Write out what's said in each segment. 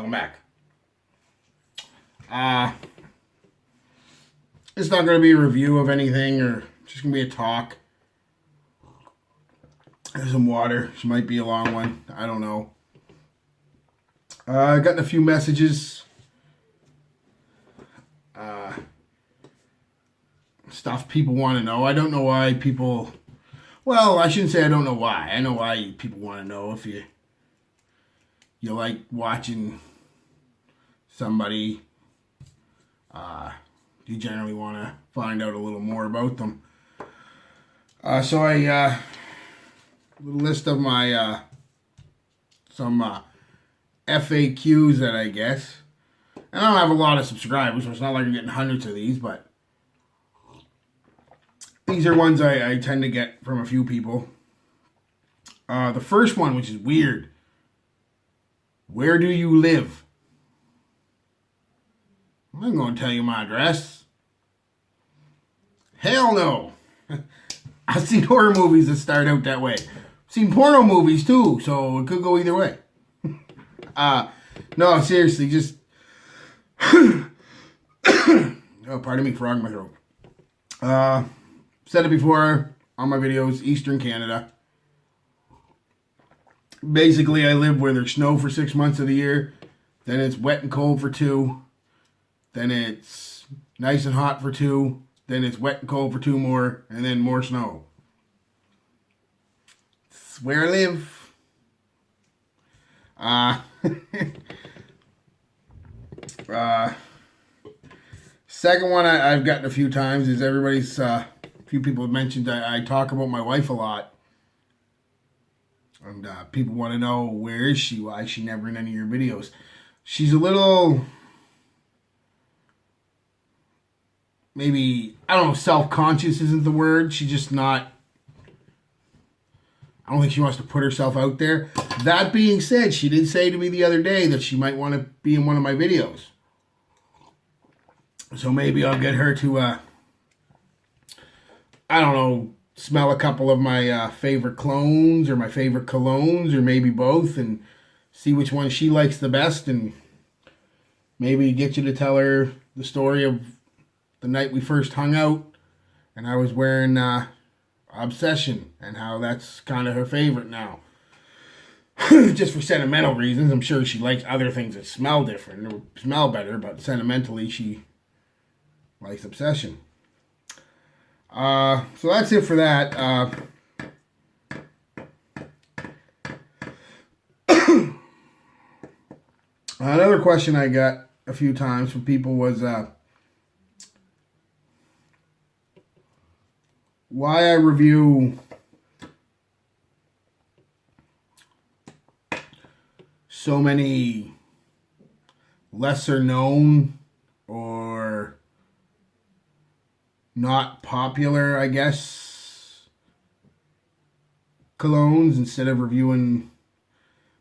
welcome back. It's not going to be a review of anything, or just going to be a talk. There's some water. This might be a long one. I don't know. I gotten a few messages. Stuff people want to know. I don't know why people... Well, I shouldn't say I don't know why. I know why people want to know. If you like watching somebody, you generally want to find out a little more about them. So I list of my some FAQs that I guess. And I don't have a lot of subscribers, so it's not like I'm getting hundreds of these, but these are ones I tend to get from a few people. The first one, which is weird. Where do you live? I'm going to tell you my address. Hell no. I've seen horror movies that start out that way. I've seen porno movies too, so it could go either way. No, seriously, just... oh, pardon me, frog in my throat. Said it before on my videos, Eastern Canada. Basically, I live where there's snow for 6 months of the year. Then it's wet and cold for 2. Then it's nice and hot for 2. Then it's wet and cold for 2 more. And then more snow. It's where I live. Second one I've gotten a few times is everybody's... few people have mentioned I talk about my wife a lot. And people want to know, where is she? Why is she never in any of your videos? She's a little, maybe, I don't know, self-conscious isn't the word. She's just not, I don't think she wants to put herself out there. That being said, she did say to me the other day that she might want to be in one of my videos. So maybe I'll get her to, I don't know, smell a couple of my favorite clones or my favorite colognes, or maybe both, and see which one she likes the best, and maybe get you to tell her the story of the night we first hung out and I was wearing Obsession, and how that's kind of her favorite now. Just for sentimental reasons. I'm sure she likes other things that smell different or smell better, but sentimentally she likes Obsession. So that's it for that. Another question I got a few times from people was why I review so many lesser known or not popular, I guess, colognes instead of reviewing,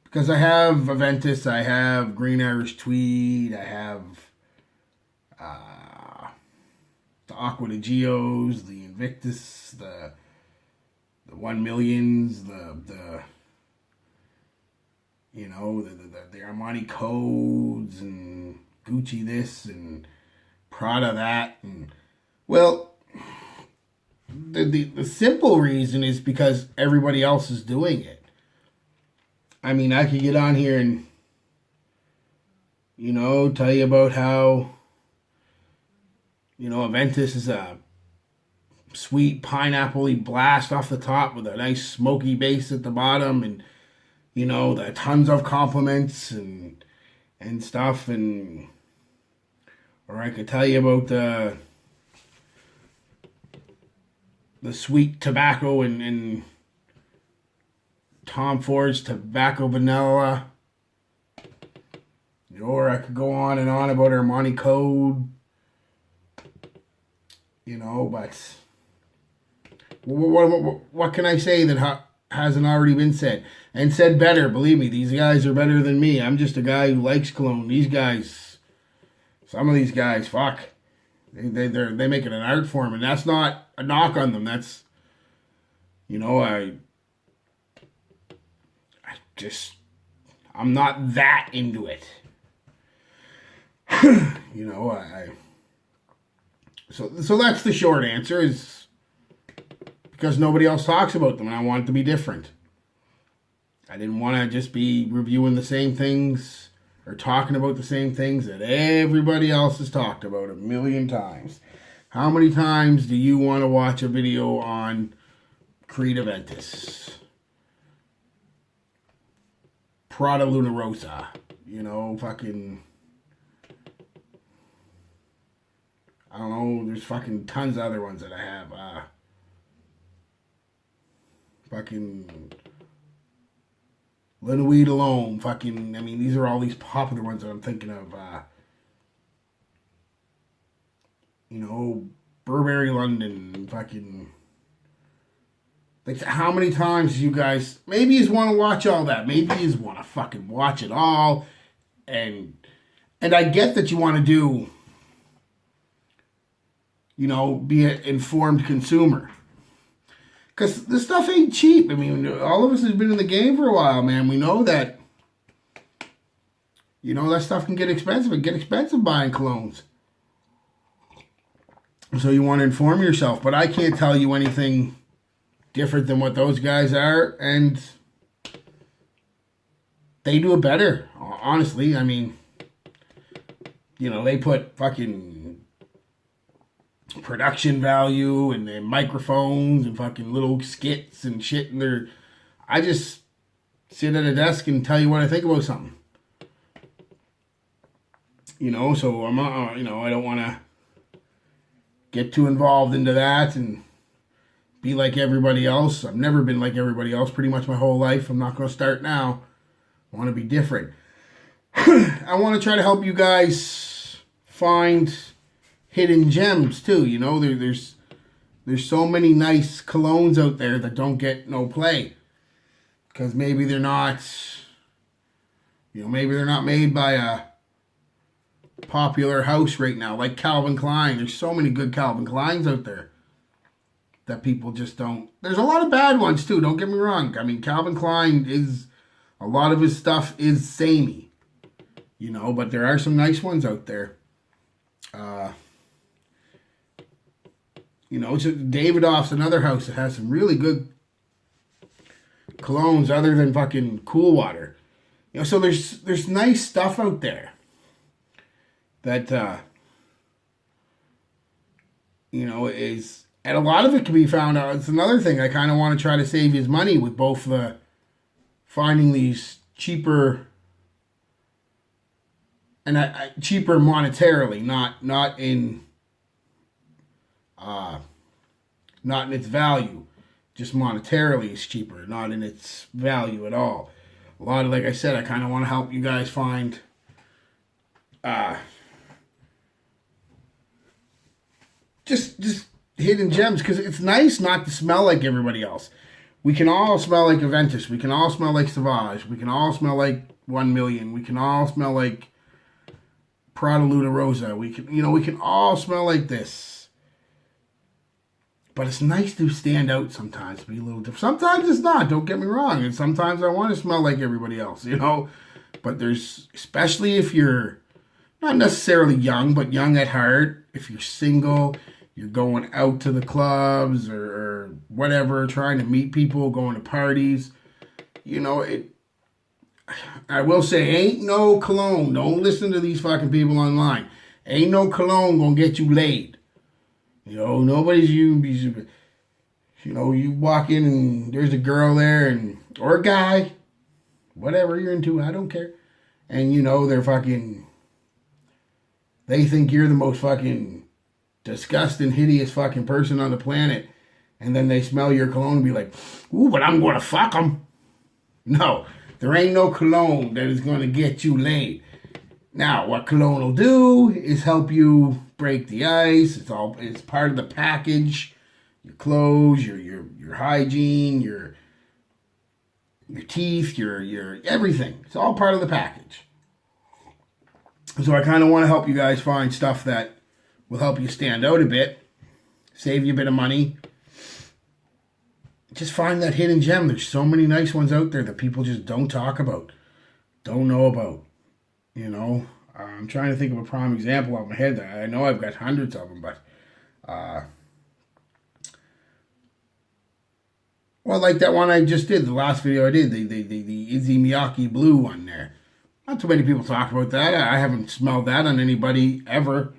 because I have Aventus, I have Green Irish Tweed, I have the Aqua de Geos, the Invictus, the 1 Millions, the you know, the Armani Codes, and Gucci this, and Prada that, and well, the simple reason is because everybody else is doing it. I mean, I could get on here and, you know, tell you about how, you know, Aventus is a sweet pineapple-y blast off the top with a nice smoky base at the bottom, and, you know, the tons of compliments and stuff, and, or I could tell you about the sweet tobacco and Tom Ford's tobacco vanilla. Or I could go on and on about Armani Code. You know, but what can I say that hasn't already been said? And said better. Believe me, these guys are better than me. I'm just a guy who likes cologne. These guys, some of these guys, fuck. They make it an art form, and that's not a knock on them. That's, you know, I'm not that into it. You know, so that's the short answer, is because nobody else talks about them and I want it to be different. I didn't want to just be reviewing the same things or talking about the same things that everybody else has talked about a million times. How many times do you want to watch a video on Creed Aventus, Prada Luna Rosa, you know, fucking, I don't know, there's fucking tons of other ones that I have. Fucking Linweed Alone, fucking, I mean, these are all these popular ones that I'm thinking of. You know, Burberry London, fucking. Like, how many times you guys, maybe you just want to watch all that. Maybe you just want to fucking watch it all. And I get that you want to do, you know, be an informed consumer. Because this stuff ain't cheap. I mean, all of us has been in the game for a while, man. We know that, you know, that stuff can get expensive. It get expensive buying colognes. So you want to inform yourself. But I can't tell you anything different than what those guys are. And they do it better, honestly. I mean, you know, they put fucking production value and their microphones and fucking little skits and shit in their. I just sit at a desk and tell you what I think about something. You know, so I'm you know, I don't want to get too involved into that and be like everybody else. I've never been like everybody else pretty much my whole life. I'm not going to start now. I want to be different. I want to try to help you guys find hidden gems too. You know, there's so many nice colognes out there that don't get no play because maybe they're not, you know, maybe they're not made by a popular house right now, like Calvin Klein. There's so many good Calvin Kleins out there that people just don't. There's a lot of bad ones too, don't get me wrong. I mean, Calvin Klein is, a lot of his stuff is samey, you know, but there are some nice ones out there. You know, Davidoff's another house that has some really good colognes other than fucking Cool Water. You know, so there's nice stuff out there that, you know, is, and a lot of it can be found out. It's another thing. I kind of want to try to save his money with both the finding these cheaper, and cheaper monetarily, not in its value, just monetarily it's cheaper, not in its value at all. A lot of, like I said, I kind of want to help you guys find just hidden gems, because it's nice not to smell like everybody else. We can all smell like Aventus. We can all smell like Sauvage. We can all smell like 1 Million. We can all smell like Prada Luna Rosa. We can all smell like this. But it's nice to stand out sometimes, be a little different. Sometimes it's not, don't get me wrong. And sometimes I want to smell like everybody else, you know. But there's, especially if you're not necessarily young, but young at heart, if you're single, you're going out to the clubs or whatever, trying to meet people, going to parties, you know, I will say, ain't no cologne. Don't listen to these fucking people online. Ain't no cologne gonna get you laid. You know, you know, you walk in and there's a girl there or a guy, whatever you're into, I don't care. And you know, they think you're the most fucking disgusting, hideous fucking person on the planet. And then they smell your cologne and be like, ooh, but I'm gonna fuck them. No, there ain't no cologne that is gonna get you laid. Now, what cologne will do is help you break the ice. It's part of the package. Your clothes, your hygiene, your teeth, your everything. It's all part of the package. So I kind of want to help you guys find stuff that will help you stand out a bit, save you a bit of money. Just find that hidden gem. There's so many nice ones out there that people just don't talk about, don't know about. You know, I'm trying to think of a prime example off my head. I know I've got hundreds of them, but uh, well, like that one I just did, the last video I did, the Izzy Miyake Blue one there. Not too many people talk about that. I haven't smelled that on anybody ever.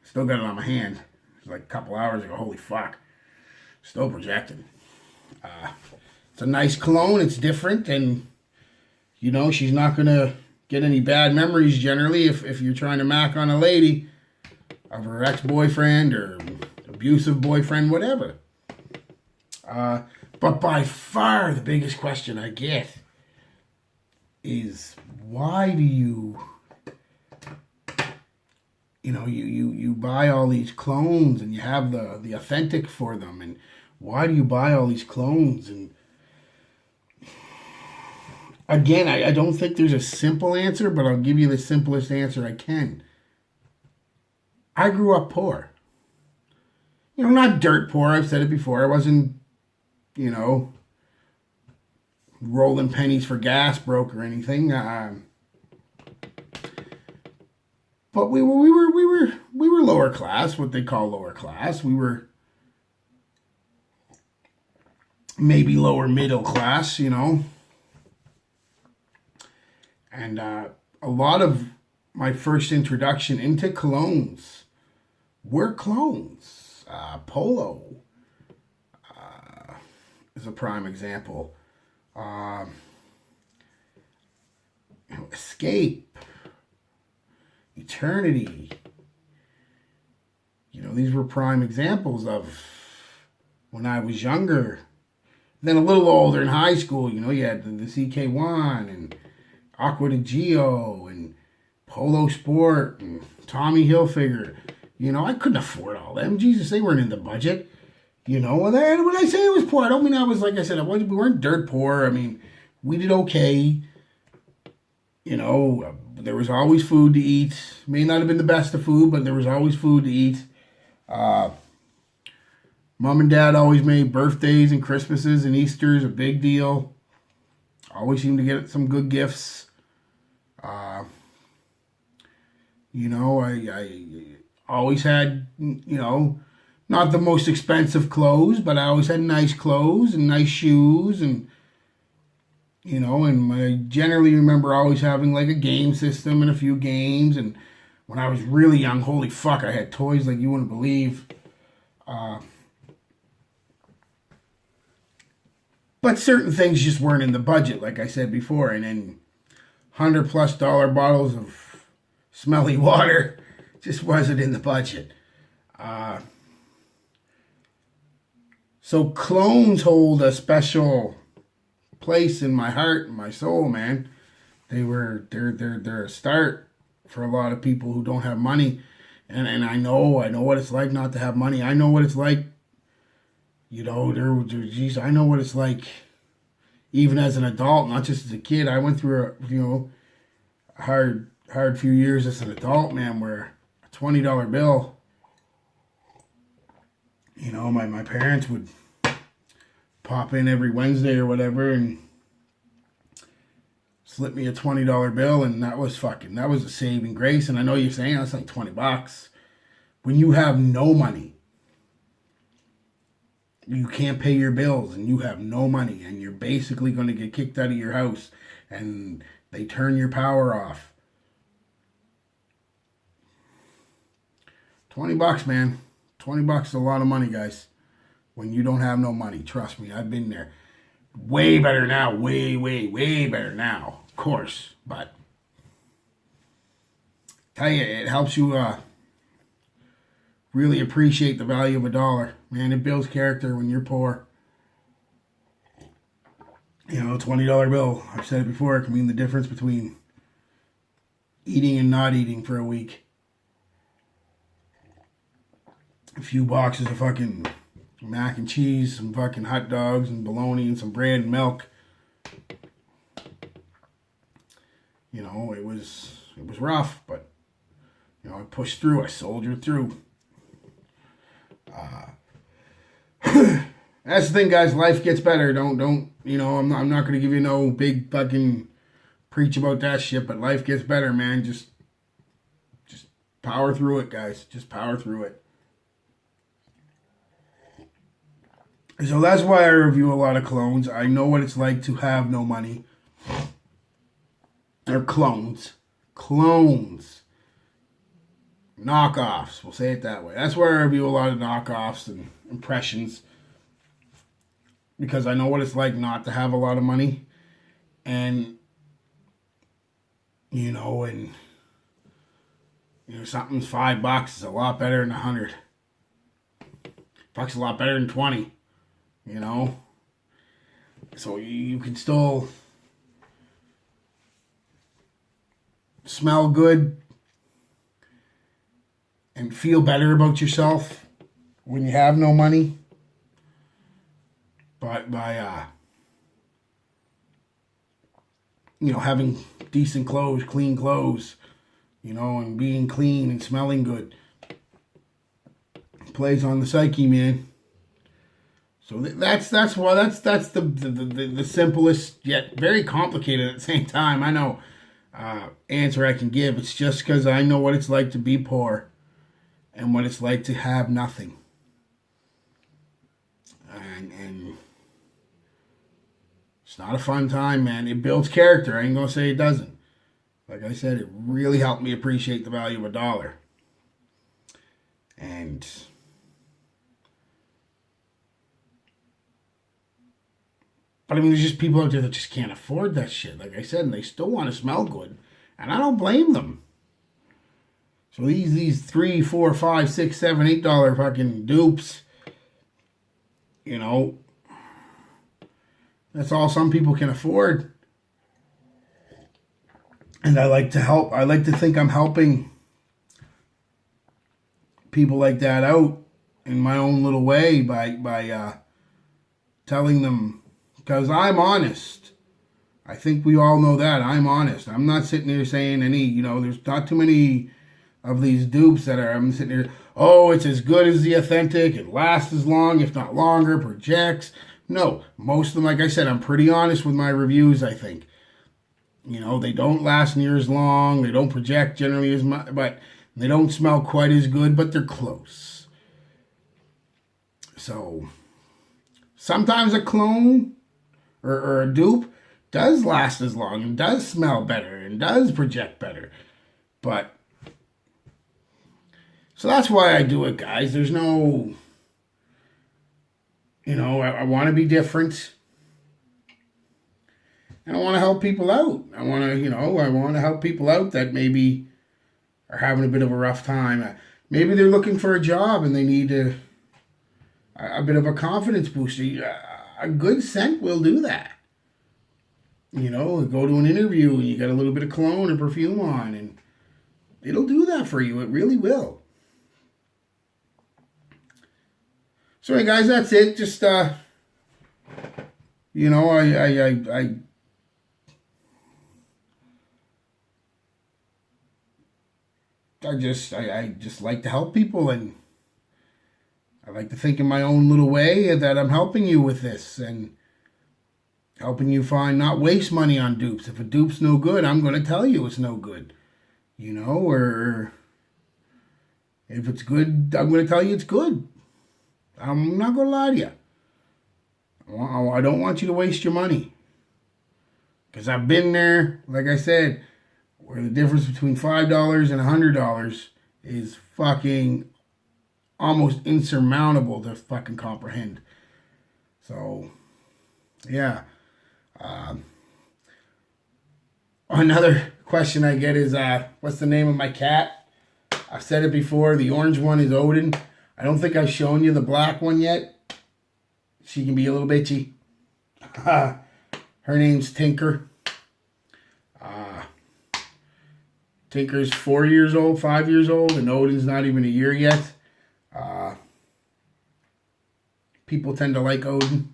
Still got it on my hand. It was like a couple hours ago. Holy fuck. Still projecting. It's a nice cologne. It's different, and you know she's not gonna get any bad memories generally if you're trying to mac on a lady of her ex-boyfriend or abusive boyfriend, whatever. But by far the biggest question I get is why do you buy all these clones and you have the authentic for them, and why do you buy all these clones? And again, I don't think there's a simple answer, but I'll give you the simplest answer I can. I grew up poor. Not dirt poor. I've said it before. I wasn't, rolling pennies for gas broke or anything. But we were lower class, what they call lower class. We were maybe lower middle class, And a lot of my first introduction into colognes were clones. Polo is a prime example. Escape, Eternity. These were prime examples of when I was younger. Then a little older in high school, you had the CK1 and Aqua de Gio and Polo Sport and Tommy Hilfiger. I couldn't afford all them. Jesus, they weren't in the budget. And then when I say it was poor, I don't mean I was, like I said, we weren't dirt poor. I mean, we did okay. There was always food to eat. May not have been the best of food, but there was always food to eat. Mom and Dad always made birthdays and Christmases and Easters a big deal. Always seemed to get some good gifts. I always had, not the most expensive clothes, but I always had nice clothes and nice shoes, and and I generally remember always having like a game system and a few games. And when I was really young, holy fuck, I had toys like you wouldn't believe. But certain things just weren't in the budget, like I said before. And then $100+ bottles of smelly water just wasn't in the budget. So clones hold a special place in my heart and my soul, man. They're a start for a lot of people who don't have money. And I know what it's like not to have money. I know what it's like. I know what it's like even as an adult, not just as a kid. I went through a hard few years as an adult, man, where a $20 bill, my parents would pop in every Wednesday or whatever and slip me a $20 bill, and that was a saving grace. And I know you're saying that's like $20. When you have no money, you can't pay your bills, and you have no money, and you're basically going to get kicked out of your house, and they turn your power off. $20, man. $20 is a lot of money, guys. When you don't have no money, trust me, I've been there. Way better now, way better now, of course. But tell you, it helps you really appreciate the value of a dollar. Man, it builds character when you're poor. $20 bill, I've said it before, it can mean the difference between eating and not eating for a week. A few boxes of fucking mac and cheese, some fucking hot dogs and bologna and some bread and milk. It was rough, but I pushed through. I soldiered through. That's the thing, guys. Life gets better. Don't. I'm not going to give you no big fucking preach about that shit, but life gets better, man. Just power through it, guys. Just power through it. So that's why I review a lot of clones. I know what it's like to have no money. They're clones. Clones. Knockoffs. We'll say it that way. That's why I review a lot of knockoffs and impressions. Because I know what it's like not to have a lot of money. And, something's $5 is a lot better than $100. $100's a lot better than 20. So you can still smell good and feel better about yourself when you have no money. But by having decent clothes, clean clothes, and being clean and smelling good, plays on the psyche, man. So that's the simplest yet very complicated at the same time. I know answer I can give. It's just because I know what it's like to be poor and what it's like to have nothing. And it's not a fun time, man. It builds character. I ain't gonna say it doesn't. Like I said, it really helped me appreciate the value of $1. And but I mean, there's just people out there that just can't afford that shit, like I said, and they still want to smell good. And I don't blame them. So these $3, $4, $5, $6, $7, $8 fucking dupes, that's all some people can afford. And I like to help. I like to think I'm helping people like that out in my own little way by telling them. Because I'm honest. I think we all know that. I'm honest. I'm not sitting here saying there's not too many of these dupes I'm sitting here, it's as good as the authentic. It lasts as long, if not longer, projects. No, most of them, like I said, I'm pretty honest with my reviews, I think. They don't last near as long. They don't project generally as much, but they don't smell quite as good, but they're close. So, sometimes a clone or a dupe does last as long and does smell better and does project better. But, so that's why I do it, guys. There's no, I want to be different. And I want to help people out. I want to help people out that maybe are having a bit of a rough time. Maybe they're looking for a job and they need a bit of a confidence booster. A good scent will do that. Go to an interview and you got a little bit of cologne or perfume on, and it'll do that for you. It really will. So, hey guys, that's it. Just I just like to help people, and I like to think in my own little way that I'm helping you with this and helping you not waste money on dupes. If a dupe's no good, I'm going to tell you it's no good. Or if it's good, I'm going to tell you it's good. I'm not going to lie to you. I don't want you to waste your money. Because I've been there, like I said, where the difference between $5 and $100 is fucking almost insurmountable to fucking comprehend. So, yeah. Another question I get is, what's the name of my cat? I've said it before. The orange one is Odin. I don't think I've shown you the black one yet. She can be a little bitchy. Her name's Tinker. Tinker's 4 years old, 5 years old, and Odin's not even a year yet. People tend to like Odin.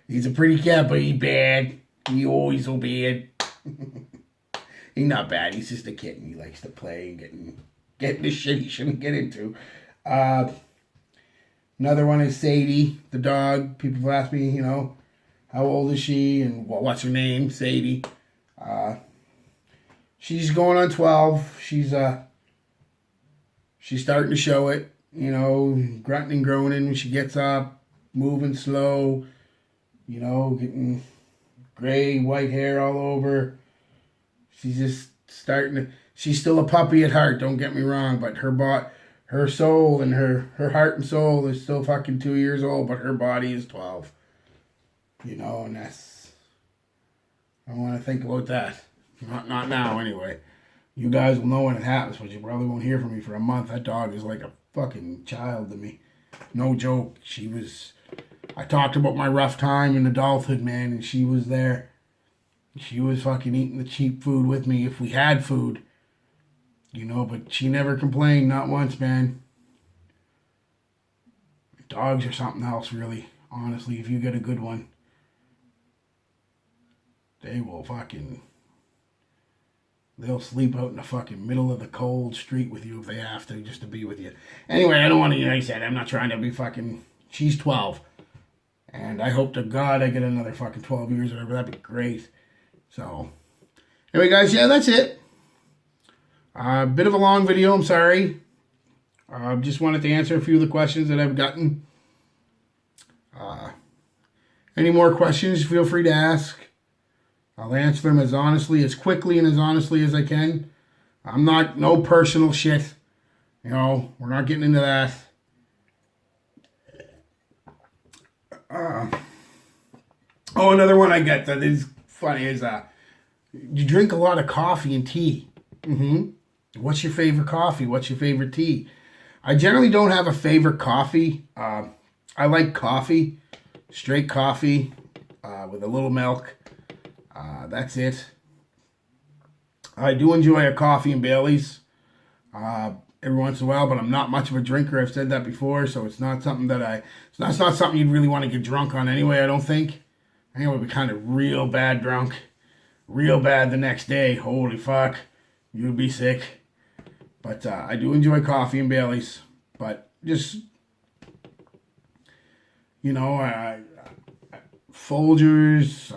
He's a pretty cat, but he's bad. He's always so bad. He's not bad. He's just a kitten. He likes to play and get into shit he shouldn't get into. Another one is Sadie, the dog. People have asked me, how old is she and what's her name? Sadie. She's going on 12. She's starting to show it. You know, grunting and groaning when she gets up, moving slow. You know, getting gray, white hair all over. She's just starting to. She's still a puppy at heart. Don't get me wrong, but her soul and her heart and soul is still fucking 2 years old, but her body is 12. You know, and that's. I want to think about that. Not now, anyway. You guys will know when it happens, but you probably won't hear from me for a month. That dog is like a fucking child to me. No joke. I talked about my rough time in adulthood, man, and she was there. She was fucking eating the cheap food with me if we had food. You know, but she never complained, not once, man. Dogs are something else, really. Honestly, if you get a good one, they will fucking... They'll sleep out in the fucking middle of the cold street with you if they have to, just to be with you. Anyway, I don't want to, like I said, I'm not trying to be fucking... She's 12. And I hope to God I get another fucking 12 years or whatever. That'd be great. So, anyway, guys, yeah, that's it. A bit of a long video, I'm sorry. Just wanted to answer a few of the questions that I've gotten. Any more questions, feel free to ask. I'll answer them as honestly, as quickly, and as honestly as I can. I'm not, no personal shit. You know, we're not getting into that. Another one I get that is funny is, you drink a lot of coffee and tea. What's your favorite coffee? What's your favorite tea? I generally don't have a favorite coffee. I like coffee, straight coffee, with a little milk. That's it. I do enjoy a coffee and Bailey's every once in a while, but I'm not much of a drinker. I've said that before, so it's not something it's not something you'd really want to get drunk on anyway, I don't think. I think I would be kind of real bad drunk. Real bad the next day. Holy fuck. You'd be sick. But I do enjoy coffee and Bailey's. But just, you know, Folgers,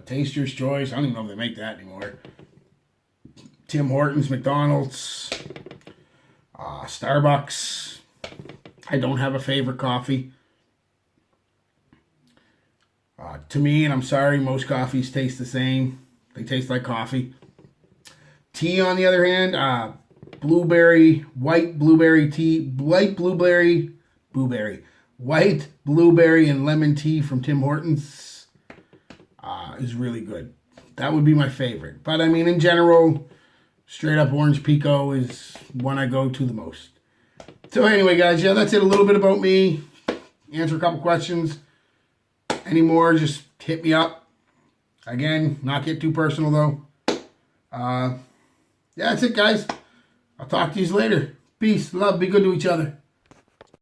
Taster's Choice. I don't even know if they make that anymore. Tim Hortons, McDonald's, Starbucks. I don't have a favorite coffee. To me, and I'm sorry, most coffees taste the same. They taste like coffee. Tea, on the other hand, white blueberry and lemon tea from Tim Hortons is really good. That would be my favorite. But I mean, in general, straight up orange pico is one I go to the most. So anyway, guys, yeah, that's it. A little bit about me. Answer a couple questions. Any more, just hit me up. Again, not get too personal though. Yeah, that's it, guys. I'll talk to you later. Peace, love, be good to each other.